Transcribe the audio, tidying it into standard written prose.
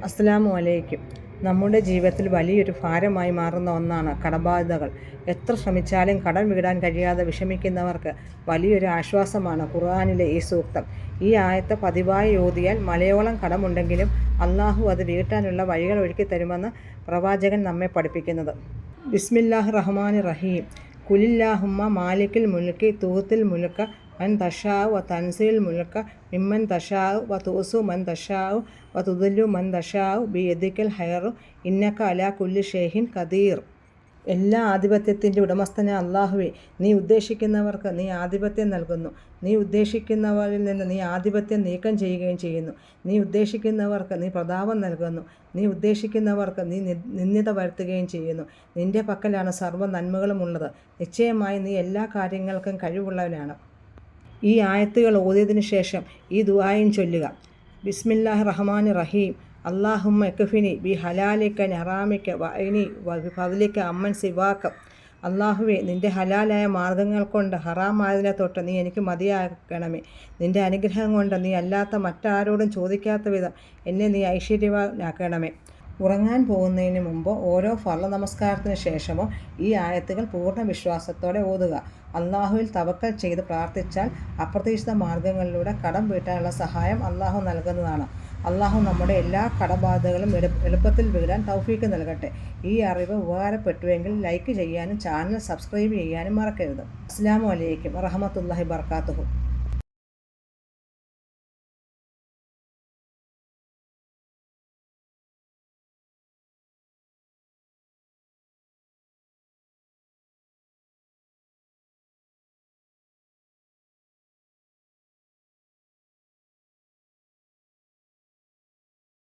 അസ്സലാമു അലൈക്കും. നമ്മുടെ ജീവിതത്തിൽ വലിയൊരു ഭാരമായി മാറുന്ന ഒന്നാണ് കടബാധ്യതകൾ. എത്ര ശ്രമിച്ചാലും കടം വീടാൻ കഴിയാതെ വിഷമിക്കുന്നവർക്ക് വലിയൊരു ആശ്വാസമാണ് ഖുർആനിലെ ഈ സൂക്തം. ഈ ആയത്ത് പതിവായി ഓതിയാൽ മലയോളം കടമുണ്ടെങ്കിലും അള്ളാഹു അത് വീട്ടാനുള്ള വഴികൾ ഒരുക്കി തരുമെന്ന് പ്രവാചകൻ നമ്മെ പഠിപ്പിക്കുന്നത്. ബിസ്മില്ലാഹിർ റഹ്മാനിർ റഹീം. കുലില്ലാഹുമ്മ മാലിക്കിൽ മുൽക്കി തൂത്തിൽ മുൽക്ക മൻ തഷാഉ വ തൻസിൽ മുൽക്ക മിമ്മൻ തഷാഉ വ തൂസു മൻ തഷാഉ വ തുദില്ലു മൻ തഷാഉ ബിയദിക്കൽ ഹൈറു ഇന്നക അലാ കുല്ലി ഷൈഇൻ ഖദീർ. എല്ലാ ആധിപത്യത്തിൻ്റെ ഉടമസ്ഥനെ അള്ളാഹുവേ, നീ ഉദ്ദേശിക്കുന്നവർക്ക് നീ ആധിപത്യം നൽകുന്നു, നീ ഉദ്ദേശിക്കുന്നവരിൽ നിന്ന് നീ ആധിപത്യം നീക്കം ചെയ്യുകയും ചെയ്യുന്നു. നീ ഉദ്ദേശിക്കുന്നവർക്ക് നീ പ്രതാപം നൽകുന്നു, നീ ഉദ്ദേശിക്കുന്നവർക്ക് നീ നിന്ദിത വരുത്തുകയും ചെയ്യുന്നു. നിൻ്റെ പക്കലാണ് സർവ്വ നന്മകളും ഉള്ളത്. നിശ്ചയമായി നീ എല്ലാ കാര്യങ്ങൾക്കും കഴിവുള്ളവനാണ്. ഈ ആയത്തുകൾ ഓതിയതിനു ശേഷം ഈ ദുആയും ചൊല്ലുക. ബിസ്മില്ലാഹിർ റഹ്മാനിർ റഹീം. അല്ലാഹുമ്മ ഇക്ഫിനി ബി ഹലാലിക ഹറാമിക വഅനി ബി ഫദ്ലിക അമ്മൻ സിവാക. അള്ളാഹുവേ, നിൻ്റെ ഹലാലായ മാർഗങ്ങൾ കൊണ്ട് ഹറാമായതിനെ തൊട്ട് നീ എനിക്ക് മതിയാക്കണമേ. നിൻ്റെ അനുഗ്രഹം കൊണ്ട് നീ അല്ലാത്ത മറ്റാരോടും ചോദിക്കാത്ത വിധം എന്നെ നീ ഐശ്വര്യവാനാക്കണമേ. ഉറങ്ങാൻ പോകുന്നതിന് മുമ്പോ ഓരോ ഫർള് നമസ്കാരത്തിന് ശേഷമോ ഈ ആയത്തുകൾ പൂർണ്ണ വിശ്വാസത്തോടെ ഓതുക. അള്ളാഹുവിൽ തവക്കൽ ചെയ്ത് പ്രാർത്ഥിച്ചാൽ അപ്രതീക്ഷിത മാർഗങ്ങളിലൂടെ കടം വീട്ടാനുള്ള സഹായം അള്ളാഹു നൽകുന്നതാണ്. അള്ളാഹു നമ്മുടെ എല്ലാ കടബാധകളും എളുപ്പത്തിൽ വീടാൻ തൗഫീക്ക് നൽകട്ടെ. ഈ അറിവ് ഉപകാരപ്പെട്ടുവെങ്കിൽ ലൈക്ക് ചെയ്യാനും ചാനൽ സബ്സ്ക്രൈബ് ചെയ്യാനും മറക്കരുത്. അസ്സലാമു അലൈക്കും വറഹ്മത്തുള്ളാഹി വബറകാതുഹു.